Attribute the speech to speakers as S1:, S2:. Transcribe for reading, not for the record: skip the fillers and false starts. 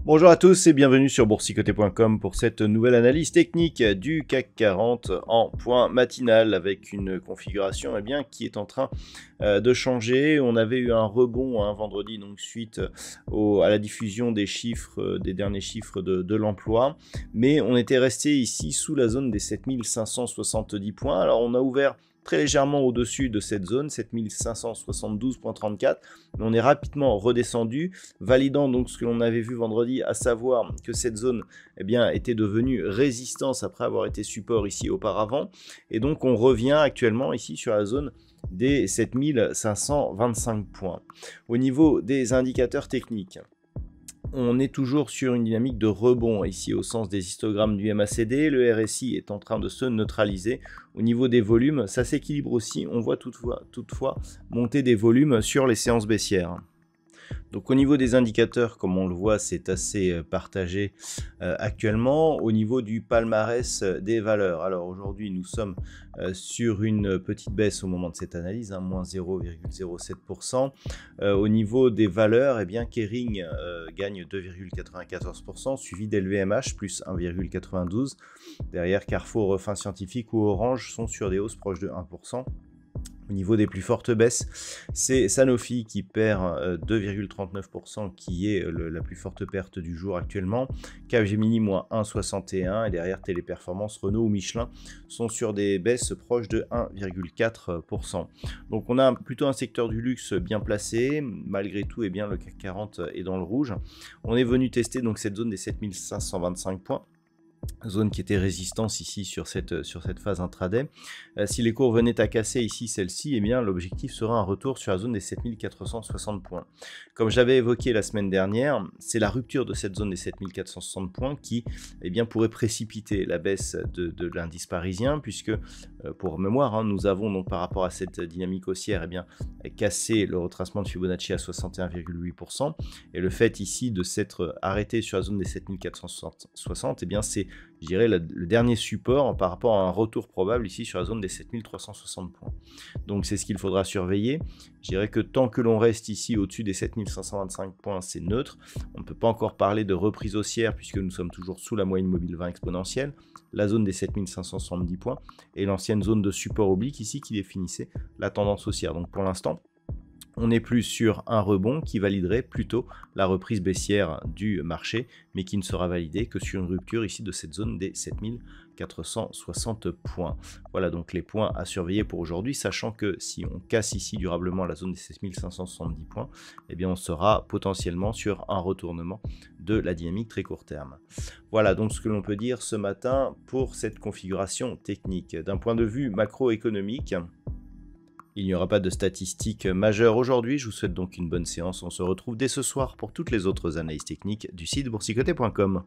S1: Bonjour à tous et bienvenue sur boursicoté.com pour cette nouvelle analyse technique du CAC 40 en point matinal avec une configuration qui est en train de changer. On avait eu un rebond vendredi donc suite à la diffusion des chiffres, des derniers chiffres de l'emploi, mais on était resté ici sous la zone des 7570 points. Alors on a ouvert très légèrement au-dessus de cette zone, 7572.34, mais on est rapidement redescendu, validant donc ce que l'on avait vu vendredi, à savoir que cette zone était devenue résistance après avoir été support ici auparavant, et donc on revient actuellement ici sur la zone des 7525 points. Au niveau des indicateurs techniques, on est toujours sur une dynamique de rebond ici au sens des histogrammes du MACD. Le RSI est en train de se neutraliser. Au niveau des volumes, ça s'équilibre aussi. On voit toutefois monter des volumes sur les séances baissières. Donc au niveau des indicateurs, comme on le voit, c'est assez partagé actuellement. Au niveau du palmarès des valeurs, alors aujourd'hui nous sommes sur une petite baisse au moment de cette analyse, moins 0,07%. Au niveau des valeurs, Kering gagne 2,94%, suivi d'LVMH plus 1,92%. Derrière, Carrefour, Refin Scientifique ou Orange sont sur des hausses proches de 1%. Au niveau des plus fortes baisses, c'est Sanofi qui perd 2,39%, qui est la plus forte perte du jour actuellement. Capgemini moins 1,61%, et derrière Téléperformance, Renault ou Michelin sont sur des baisses proches de 1,4%. Donc on a plutôt un secteur du luxe bien placé. Malgré tout, le CAC 40 est dans le rouge. On est venu tester donc cette zone des 7525 points. Zone qui était résistance ici sur cette phase intraday. Si les cours venaient à casser ici celle-ci, l'objectif sera un retour sur la zone des 7460 points. Comme j'avais évoqué la semaine dernière, c'est la rupture de cette zone des 7460 points qui pourrait précipiter la baisse de l'indice parisien, puisque pour mémoire, nous avons donc par rapport à cette dynamique haussière cassé le retracement de Fibonacci à 61,8%, et le fait ici de s'être arrêté sur la zone des 7460, c'est, je dirais, le dernier support par rapport à un retour probable ici sur la zone des 7360 points. Donc c'est ce qu'il faudra surveiller. Je dirais que tant que l'on reste ici au-dessus des 7525 points, c'est neutre. On ne peut pas encore parler de reprise haussière puisque nous sommes toujours sous la moyenne mobile 20 exponentielle, la zone des 7570 points et l'ancienne zone de support oblique ici qui définissait la tendance haussière. Donc pour l'instant, on n'est plus sur un rebond qui validerait plutôt la reprise baissière du marché, mais qui ne sera validée que sur une rupture ici de cette zone des 7460 points. Voilà donc les points à surveiller pour aujourd'hui, sachant que si on casse ici durablement la zone des 7570 points, on sera potentiellement sur un retournement de la dynamique très court terme. Voilà donc ce que l'on peut dire ce matin pour cette configuration technique. D'un point de vue macroéconomique, il n'y aura pas de statistiques majeures aujourd'hui. Je vous souhaite donc une bonne séance. On se retrouve dès ce soir pour toutes les autres analyses techniques du site boursicoté.com.